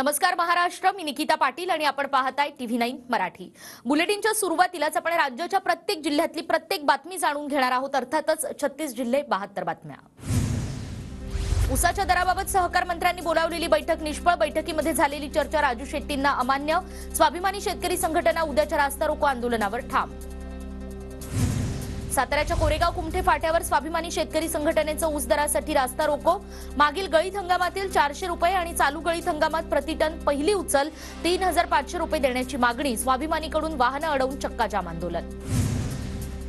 नमस्कार महाराष्ट्र, मी निकिता पाटील आणि आपण पाहताय TV9 मराठी। बुलेटिनच्या सुरुवातीलाच आपण राज्याच्या प्रत्येक जिल्ह्यातली प्रत्येक बातमी जाणून घेणार आहोत। अर्थातच 36 जिल्हे 72 बातम्या। ऊसाच्या दराबाबत सहकार मंत्र्यांनी बोलावलेली बैठक निष्फळ। बैठकीमध्ये झालेली चर्चा राजू शेट्टींना अमान्य। स्वाभिमानी शेतकरी संघटना उद्याच्या रास्ता रोको आंदोलनावर ठाम। साताऱ्याच्या कोरेगाव कुमठे फाट्यावर स्वाभिमानी शेतकरी संघटनेचं ऊस दरासाठी रास्ता रोको। मागील गळीत हंगामातील 400 रुपये आणि चालू गळीत हंगामात प्रति टन पहिली उचल 3500 रुपये देण्याची मागणी। स्वाभिमानीकडून वाहनं अडवून चक्काजाम आंदोलन।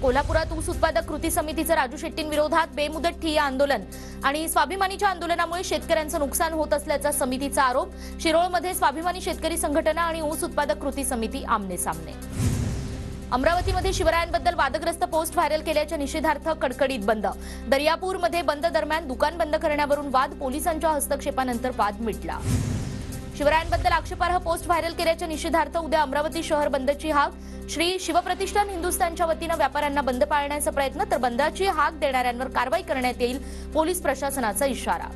कोल्हापुरात ऊस उत्पादक कृती समितीचं राजू शेट्टींविरोधात बेमुदत ठिय्या आंदोलन आणि स्वाभिमानीच्या आंदोलनामुळे शेतकऱ्यांचं नुकसान होत असल्याचा समितीचा आरोप। शिरोळमध्ये स्वाभिमानी शेतकरी संघटना आणि ऊस उत्पादक कृती समिती आमने सामने। अमरावतीमध्ये शिवरायांबद्दल वादग्रस्त पोस्ट व्हायरल केल्याच्या निषेधार्थ कडकडीत बंद। दर्यापूरमध्ये बंद दरम्यान दुकान बंद करण्यावरून वाद, पोलिसांच्या हस्तक्षेपानंतर वाद मिटला। शिवरायांबद्दल आक्षेपार्ह पोस्ट व्हायरल केल्याच्या निषेधार्थ उद्या अमरावती शहर बंदची हाक। श्री शिवप्रतिष्ठान हिंदुस्थानच्या वतीनं व्यापाऱ्यांना बंद पाळण्याचा प्रयत्न, तर बंदाची हाक देणाऱ्यांवर कारवाई करण्यात येईल, पोलीस प्रशासनाचा इशारा।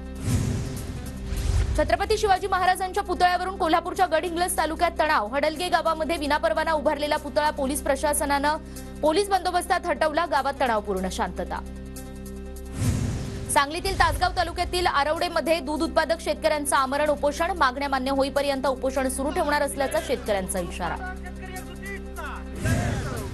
छत्रपती शिवाजी महाराजांच्या पुतळ्यावरून कोल्हापूरच्या गडहिंग्लज तालुक्यात तणाव। हडलगे गावामध्ये विनापरवाना उभारलेला पुतळा पोलीस प्रशासनानं पोलीस बंदोबस्तात हटवला। गावात तणावपूर्ण शांतता। सांगलीतील तासगाव तालुक्यातील आरवडेमध्ये दूध उत्पादक शेतकऱ्यांचं आमरण उपोषण। मागण्या मान्य होईपर्यंत उपोषण सुरू ठेवणार असल्याचा शेतकऱ्यांचा इशारा।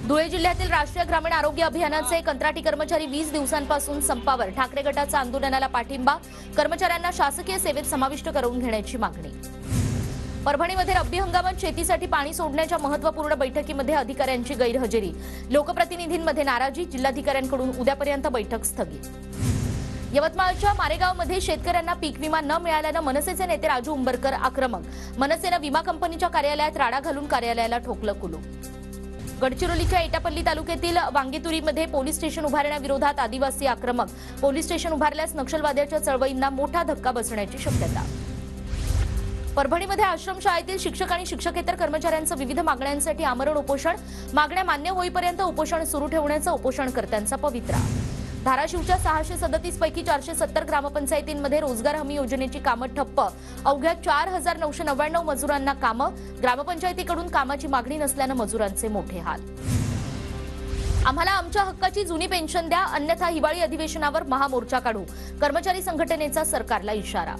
धुळे जिल्ह्यातील राष्ट्रीय ग्रामीण आरोग्य अभियानाचे कंत्राटी कर्मचारी 20 दिवसांपासून संपावर। ठाकरे गटाचा आंदोलनाला पाठिंबा। कर्मचाऱ्यांना शासकीय सेवेत समाविष्ट करून घेण्याची मागणी। परभणीमध्ये रब्बी हंगामात शेतीसाठी पाणी सोडण्याच्या महत्त्वपूर्ण बैठकीमध्ये अधिकाऱ्यांची गैरहजेरी। लोकप्रतिनिधींमध्ये नाराजी। जिल्हाधिकाऱ्यांकडून उद्यापर्यंत बैठक स्थगित। यवतमाळच्या मारेगावमध्ये शेतकऱ्यांना पीक विमा न मिळाल्यानं मनसेचे नेते राजू उंबरकर आक्रमक। मनसेनं विमा कंपनीच्या कार्यालयात राडा घालून कार्यालयाला ठोकलं कुलूप। गडचिरोलीच्या एटापल्ली तालुक्यातील वांगीतुरीमध्ये पोलीस स्टेशन उभारण्याविरोधात आदिवासी आक्रमक। पोलीस स्टेशन उभारल्यास नक्षलवाद्याच्या चळवळींना मोठा धक्का बसण्याची शक्यता। परभणीमध्ये आश्रमशाळेतील शिक्षक आणि शिक्षकेतर कर्मचाऱ्यांचं विविध मागण्यांसाठी आमरण उपोषण। मागण्या मान्य होईपर्यंत उपोषण सुरू ठेवण्याचा उपोषणकर्त्यांचा पवित्रा। धाराशिवच्या 637 पैकी 470 ग्रामपंचायतींमध्ये रोजगार हमी योजनेची कामं ठप्प। अवघ्या 4999 मजुरांना कामं। ग्रामपंचायतीकडून कामाची मागणी नसल्यानं मजुरांचे मोठे हाल। आम्हाला आमच्या हक्काची जुनी पेन्शन द्या, अन्यथा हिवाळी अधिवेशनावर महामोर्चा काढू। कर्मचारी संघटनेचा सरकारला इशारा।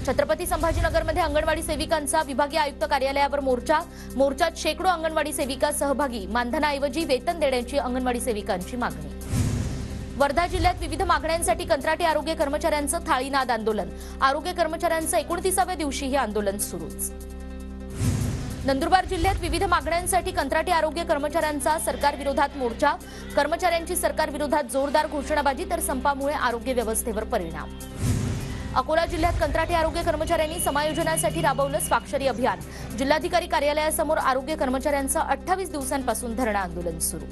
छत्रपती संभाजीनगरमध्ये अंगणवाडी सेविकांचा विभागीय आयुक्त कार्यालयावर मोर्चा। मोर्चात शेकडो अंगणवाडी सेविका सहभागी। मानधनाऐवजी वेतन देण्याची अंगणवाडी सेविकांची मागणी। वर्धा जिल्ह्यात विविध मागण्यांसाठी कंत्राटी आरोग्य कर्मचाऱ्यांचं थाळीनाद आंदोलन। आरोग्य कर्मचाऱ्यांचं 29व्या दिवशीही आंदोलन सुरूच। नंदुरबार जिल्ह्यात विविध मागण्यांसाठी कंत्राटी आरोग्य कर्मचाऱ्यांचा सरकार विरोधात मोर्चा। कर्मचाऱ्यांची सरकार विरोधात जोरदार घोषणाबाजी, तर संपामुळे आरोग्य व्यवस्थेवर परिणाम। अकोला जिल्ह्यात कंत्राटी आरोग्य कर्मचाऱ्यांनी समायोजनासाठी राबवलं स्वाक्षरी अभियान। जिल्हाधिकारी कार्यालयासमोर आरोग्य कर्मचाऱ्यांचं 28 दिवसांपासून धरणं आंदोलन सुरू।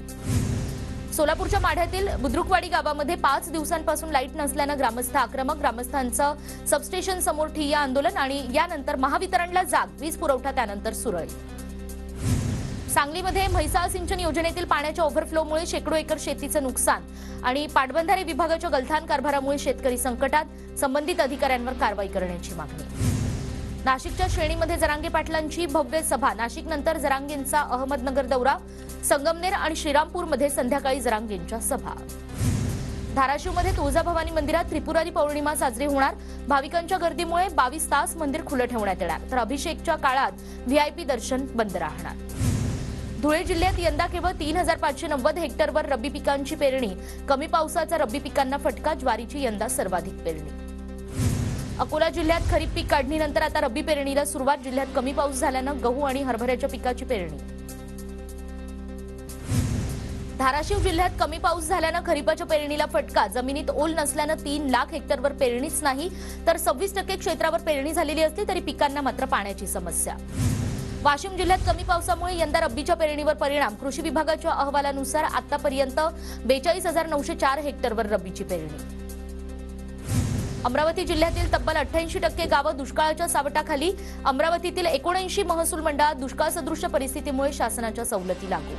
सोलापूरच्या माढ्यातील बुद्रुकवाडी गावामध्ये 5 दिवसांपासून लाईट नसल्यानं ग्रामस्थ आक्रमक। ग्रामस्थांचं सबस्टेशन समोर ठिय्या आंदोलन आणि यानंतर महावितरणला जाग। वीज पुरवठा त्यानंतर सुरळीत। सांगलीमध्ये म्हैसाळ सिंचन योजनेतील पाण्याच्या ओव्हरफ्लोमुळे शेकडो एकर शेतीचं नुकसान आणि पाटबंधारे विभागाच्या गलथान कारभारामुळे शेतकरी संकटात। संबंधित अधिकाऱ्यांवर कारवाई करण्याची मागणी। नाशिकच्या श्रेणीमध्ये जरांगे पाटलांची भव्य सभा। नाशिकनंतर जरांगेंचा अहमदनगर दौरा। संगमनेर आणि श्रीरामपूरमध्ये संध्याकाळी जरांगेंच्या सभा। धाराशिवमध्ये तुळजाभवानी मंदिरात त्रिपुरारी पौर्णिमा साजरी होणार। भाविकांच्या गर्दीमुळे 22 तास मंदिर खुलं ठेवण्यात येणार, तर अभिषेकच्या काळात व्हीआयपी दर्शन बंद राहणार। धुळे जिल्ह्यात यंदा केवळ 3590 हेक्टरवर रब्बी पिकांची पेरणी। कमी पावसाचा रब्बी पिकांना फटका। ज्वारीची यंदा सर्वाधिक पेरणी। अकोला जिल्ह्यात खरीप पीक काढणीनंतर आता रब्बी पेरणीला सुरुवात। जिल्ह्यात कमी पाऊस झाल्यानं गहू आणि हरभऱ्याच्या पिकाची पेरणी। धाराशिव जिल्ह्यात कमी पाऊस झाल्यानं खरीपाच्या पेरणीला फटका। जमिनीत ओल नसल्यानं 3 लाख हेक्टरवर पेरणीच नाही, तर 26% क्षेत्रावर पेरणी झालेली असली तरी पिकांना मात्र पाण्याची समस्या। वाशिम जिल्ह्यात कमी पावसामुळे यंदा रब्बीच्या पेरणीवर परिणाम। कृषी विभागाच्या अहवालानुसार आतापर्यंत 42,904 हेक्टरवर रब्बीची पेरणी। अमरावती जिल्ह्यातील तब्बल 88% गावं दुष्काळाच्या सावटाखाली। अमरावतीतील 79 महसूल मंडळात दुष्काळसदृश परिस्थितीमुळे शासनाच्या सवलती लागू।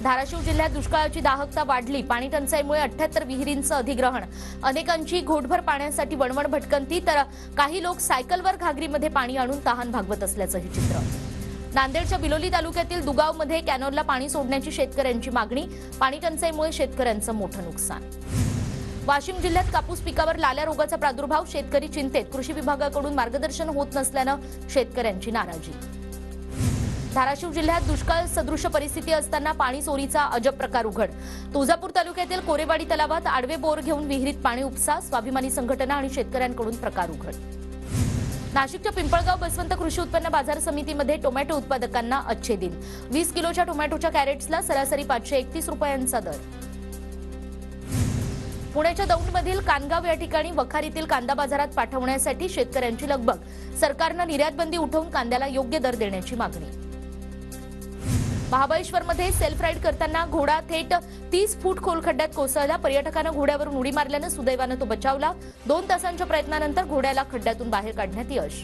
धाराशिव जिल्ह्यात दुष्काळाची दाहकता वाढली. पाणी टंचाईमुळे 78 विहिरींचं अधिग्रहण. अनेकांची घोटभर पाण्यासाठी वणवण भटकंती, तर काही लोक सायकलवर घागरीमध्ये पाणी आणून तहान भागवत असल्याचंही चित्र. नांदेडच्या बिलोली तालुक्यातील दुगावमध्ये कॅनॉलला पाणी सोडण्याची शेतकऱ्यांची मागणी. पाणी टंचाईमुळे शेतकऱ्यांचं मोठं नुकसान. वाशिम जिल्ह्यात कापूस पिकावर लाल्या रोगाचा प्रादुर्भाव. शेतकरी चिंतेत. कृषी विभागाकडून मार्गदर्शन होत नसल्यानं शेतकऱ्यांची नाराजी. धाराशिव जिल्ह्यात दुष्काळ सदृश परिस्थिती असताना पाणी चोरीचा अजब प्रकार उघड. तुळजापूर तालुक्यातील कोरेवाडी तलावात आडवे बोर घेऊन विहिरीत पाणी उपसा. स्वाभिमानी संघटना आणि शेतकऱ्यांकडून प्रकार उघड. नाशिकच्या पिंपळगाव बसवंत कृषी उत्पन्न बाजार समितीमध्ये टोमॅटो उत्पादकांना अच्छे दिन. 20 किलोच्या टोमॅटोच्या कॅरेट्सला सरासरी 531 रुपयांचा दर. पुण्याच्या दौंडमधील कानगाव या ठिकाणी वखारीतील कांदा बाजारात पाठवण्यासाठी शेतकऱ्यांची लगबग. सरकारनं निर्यातबंदी उठवून कांद्याला योग्य दर देण्याची मागणी. महाबळेश्वरमध्ये सेल्फ राईड करताना घोडा थेट 30 फूट खोल खड्ड्यात कोसळला. पर्यटकानं घोड्यावरून उडी मारल्यानं सुदैवानं तो बचावला. 2 तासांच्या प्रयत्नानंतर घोड्याला खड्ड्यातून बाहेर काढण्यात यश.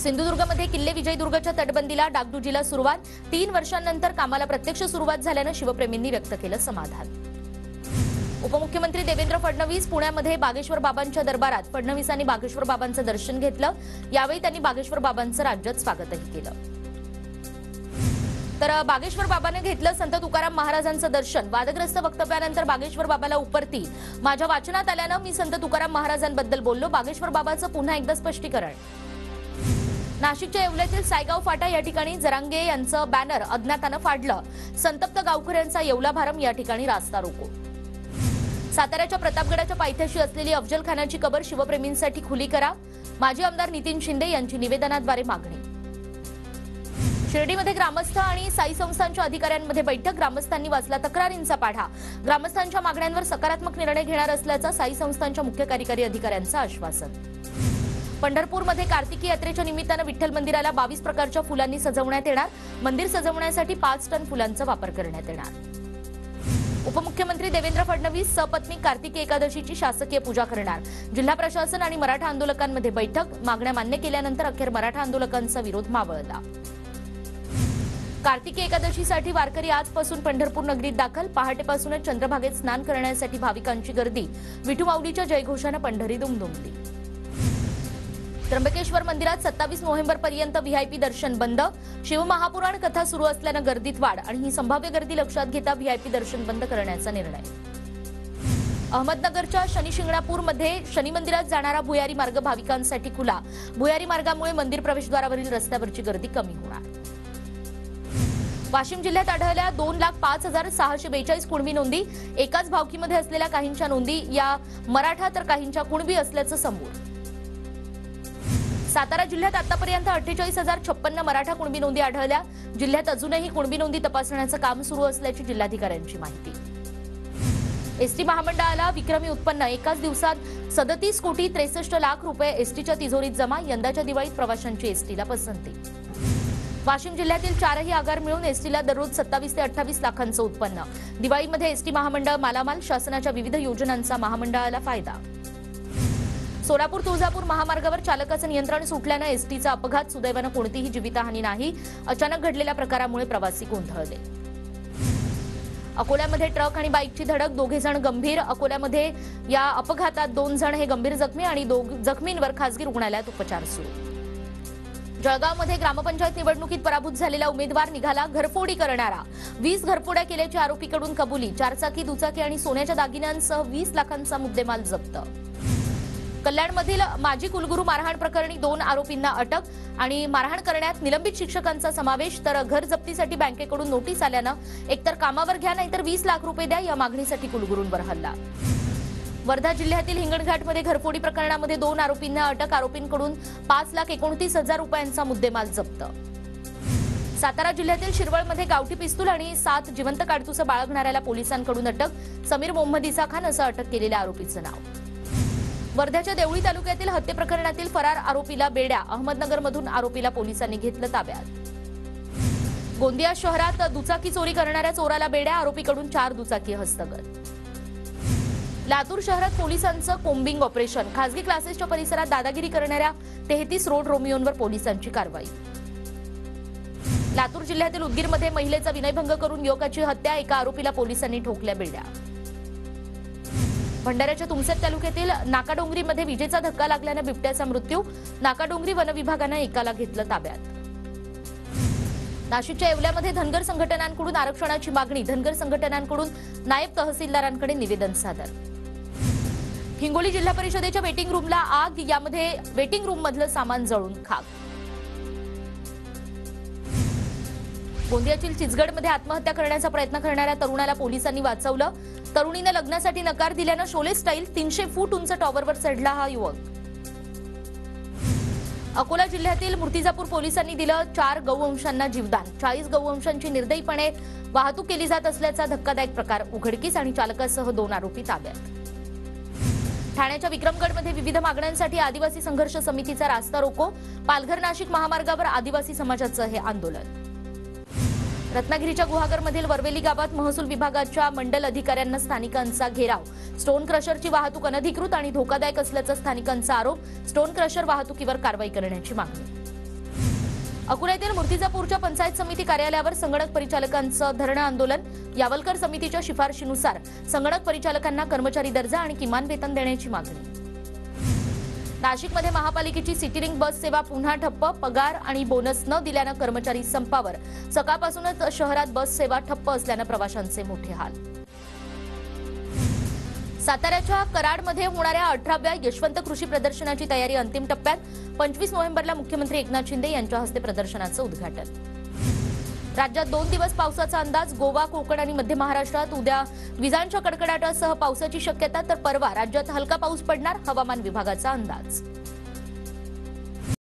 सिंधुदुर्गमध्ये किल्ले विजयदुर्गच्या तटबंदीला डागडुजीला सुरुवात. 3 वर्षांनंतर कामाला प्रत्यक्ष सुरुवात झाल्यानं शिवप्रेमींनी व्यक्त केलं समाधान. उपमुख्यमंत्री देवेंद्र फडणवीस पुण्यामध्ये बागेश्वर बाबांच्या दरबारात. फडणवीसांनी बागेश्वर बाबांचं दर्शन घेतलं. यावेळी त्यांनी बागेश्वर बाबांचं राज्यात स्वागतही केलं. तर बागेश्वर बाबाने घेतलं संत तुकाराम महाराजांचं दर्शन. वादग्रस्त वक्तव्यानंतर बागेश्वर बाबाला उपरती. माझ्या वाचनात आल्यानं मी संत तुकाराम महाराजांबद्दल बोललो. बागेश्वर बाबाचं पुन्हा एकदा स्पष्टीकरण. नाशिकच्या येवल्यातील सायगाव फाटा या ठिकाणी जरांगे यांचं बॅनर अज्ञातानं फाडलं. संतप्त गावकऱ्यांचा येवला भारम या ठिकाणी रास्ता रोको. साताऱ्याच्या प्रतापगडाच्या पायथ्याशी असलेली अफजल खानाची कबर शिवप्रेमींसाठी खुली करा. माजी आमदार नितीन शिंदे यांची निवेदनाद्वारे मागणी. शिर्डीमध्ये ग्रामस्थ आणि साई संस्थांच्या अधिकाऱ्यांमध्ये बैठक. ग्रामस्थांनी वाचला तक्रारींचा पाढा. ग्रामस्थांच्या मागण्यांवर सकारात्मक निर्णय घेणार असल्याचं साई संस्थांच्या मुख्य कार्यकारी अधिकाऱ्यांचं आश्वासन. पंढरपूरमध्ये कार्तिकी यात्रेच्या निमित्तानं विठ्ठल मंदिराला 22 प्रकारच्या फुलांनी सजवण्यात येणार. मंदिर सजवण्यासाठी 5 टन फुलांचा वापर करण्यात येणार. उपमुख्यमंत्री देवेंद्र फडणवीस सपत्नीक कार्तिकी एकादशीची शासकीय पूजा करणार. जिल्हा प्रशासन आणि मराठा आंदोलकांमध्ये बैठक. मागण्या मान्य केल्यानंतर अखेर मराठा आंदोलकांचा विरोध मावळला. कार्तिकी एकादशीसाठी वारकरी आजपासून पंढरपूर नगरीत दाखल. पहाटेपासूनच चंद्रभागेत स्नान करण्यासाठी भाविकांची गर्दी. विठू माऊलीच्या जयघोषानं पंढरी दुमदुमली. त्र्यंबकेश्वर मंदिरात 27 नोव्हेंबरपर्यंत व्हीआयपी दर्शन बंद. शिवमहापुराण कथा सुरू असल्यानं गर्दीत वाढ आणि ही संभाव्य गर्दी लक्षात घेता व्हीआयपी दर्शन बंद करण्याचा निर्णय. अहमदनगरच्या शनी शिंगणापूरमध्ये शनी मंदिरात जाणारा भुयारी मार्ग भाविकांसाठी खुला. भुयारी मार्गामुळे मंदिर प्रवेशद्वारावरील रस्त्यावरची गर्दी कमी होणार. वाशिम जिल्ह्यात आढळल्या 2,05,642 कुणबी नोंदी. एकाच भावकीमध्ये असलेल्या काहींच्या नोंदी या मराठा तर काहींच्या कुणबी असल्याचं समोर. सातारा जिल्ह्यात आतापर्यंत 48,056 मराठा कुणबी नोंदी आढळल्या. जिल्ह्यात अजूनही कुणबी नोंदी तपासण्याचं काम सुरू असल्याची जिल्हाधिकाऱ्यांची माहिती. एसटी महामंडळाला विक्रमी उत्पन्न. एकाच दिवसात 37 कोटी 63 लाख रुपये एसटीच्या तिजोरीत जमा. यंदाच्या दिवाळीत प्रवाशांची एसटीला पसंती. वाशिम जिल्ह्यातील 4ही आगार मिळून एसटीला दररोज 27 ते 28 लाखांचं उत्पन्न. दिवाळीमध्ये एसटी महामंडळ मालामाल. शासनाच्या विविध योजनांचा महामंडळाला फायदा. सोलापूर तुळजापूर महामार्गावर चालकाचं नियंत्रण सुटल्यानं एसटीचा अपघात. सुदैवानं कोणतीही जीवितहानी नाही. अचानक घडलेल्या प्रकारामुळे प्रवासी गोंधळले. अकोल्यामध्ये ट्रक आणि बाईकची धडक. 2 जण गंभीर. अकोल्यामध्ये या अपघातात 2 जण हे गंभीर जखमी आणि 2 जखमींवर खासगी रुग्णालयात उपचार सुरू. जळगावमध्ये ग्रामपंचायत निवडणुकीत पराभूत झालेला उमेदवार निघाला घरफोडी करणारा. 20 घरफोड्या केल्याची आरोपीकडून कबुली. 4 चाकी दुचाकी आणि सोन्याच्या दागिन्यांसह 20 लाखांचा मुद्देमाल जप्त. कल्याणमधील माजी कुलगुरू मारहाण प्रकरणी 2 आरोपींना अटक आणि मारहाण करण्यात निलंबित शिक्षकांचा समावेश. तर घर जप्तीसाठी बँकेकडून नोटीस आल्यानं एकतर कामावर घ्या नाहीतर 20 लाख रुपये द्या या मागणीसाठी कुलगुरूंवर हल्ला. वर्धा जिल्ह्यातील हिंगणघाटमध्ये घरफोडी प्रकरणामध्ये 2 आरोपींना अटक. आरोपींकडून 5,29,000 रुपयांचा मुद्देमाल जप्त. सातारा जिल्ह्यातील शिरवळमध्ये गावठी पिस्तूल आणि 7 जिवंत काडतुसं बाळगणाऱ्याला पोलिसांकडून अटक. समीर मोहम्मद इसा खान असं अटक केलेल्या आरोपीचं नाव. वर्ध्याच्या देवळी तालुक्यातील हत्ये प्रकरणातील फरार आरोपीला बेड्या. अहमदनगरमधून आरोपीला पोलिसांनी घेतलं ताब्यात. गोंदिया शहरात दुचाकी चोरी करणाऱ्या चोराला बेड्या. आरोपीकडून 4 दुचाकी हस्तगत. लातूर शहरात पोलिसांचं कोम्बिंग ऑपरेशन. खासगी क्लासेसच्या परिसरात दादागिरी करणाऱ्या 33 रोड रोमियोंवर पोलिसांची कारवाई. लातूर जिल्ह्यातील उदगीरमध्ये महिलेचा विनयभंग करून युवकाची हत्या, एका आरोपीला पोलिसांनी ठोकल्या बेड्या. भंडाऱ्याच्या तुमसर तालुक्यातील नाकाडोंगरीमध्ये विजेचा धक्का लागल्याने बिबट्याचा मृत्यू, नाकाडोंगरी वन विभागानं एकाला घेतलं ताब्यात. नाशिकच्या येवल्यामध्ये धनगर संघटनांकडून आरक्षणाची मागणी, धनगर संघटनांकडून नायब तहसीलदारांकडे निवेदन सादर. हिंगोली जिल्हा परिषदेच्या वेटिंग रूमला आग, यामध्ये वेटिंग रूम मधलं सामान जळून खाक. गोंदियातील चिचगडमध्ये आत्महत्या करण्याचा प्रयत्न करणाऱ्या तरुणाला पोलिसांनी वाचवलं. तरुणीने लग्नासाठी नकार दिल्यानं शोले स्टाईल 300 फूट उंच टॉवरवर चढला हा युवक. अकोला जिल्ह्यातील मूर्तिजापूर पोलिसांनी दिलं 4 गौवंशांना जीवदान, 40 गौवंशांची निर्दयीपणे वाहतूक केली जात असल्याचा धक्कादायक प्रकार उघडकीस आणि चालकासह 2 आरोपी ताब्यात. ठाण्याच्या विक्रमगडमध्ये विविध मागण्यांसाठी आदिवासी संघर्ष समितीचा रास्ता रोको, पालघर नाशिक महामार्गावर आदिवासी समाजाचं हे आंदोलन. रत्नागिरीच्या गुहागरमधील वरवेली गावात महसूल विभागाच्या मंडल अधिकाऱ्यांना स्थानिकांचा घेराव, स्टोन क्रशरची वाहतूक अनधिकृत आणि धोकादायक असल्याचा स्थानिकांचा आरोप, स्टोन क्रशर वाहतुकीवर कारवाई करण्याची मागणी. अकोला येथील मूर्तिजापूरच्या पंचायत समिती कार्यालयावर संगणक परिचालकांचं धरणं आंदोलन, यावलकर समितीच्या शिफारशीनुसार संगणक परिचालकांना कर्मचारी दर्जा आणि किमान वेतन देण्याची मागणी. नाशिकमध्ये महापालिकेची सिटी रिंग बस सेवा पुन्हा ठप्प, पगार आणि बोनस न दिल्यानं कर्मचारी संपावर, सकाळपासूनच शहरात बस सेवा ठप्प असल्यानं प्रवाशांचे मोठे हाल. साताऱ्याच्या कराडमध्ये होणाऱ्या 18व्या यशवंत कृषी प्रदर्शनाची तयारी अंतिम टप्प्यात, 25 नोव्हेंबरला मुख्यमंत्री एकनाथ शिंदे यांच्या हस्ते प्रदर्शनाचं उद्घाटन. राज्यात 2 दिवस पावसाचा अंदाज, गोवा, कोकण आणि मध्य महाराष्ट्रात उद्या विजांच्या कडकडाटासह पावसाची शक्यता, तर परवा राज्यात हलका पाऊस पडणार, हवामान विभागाचा अंदाज.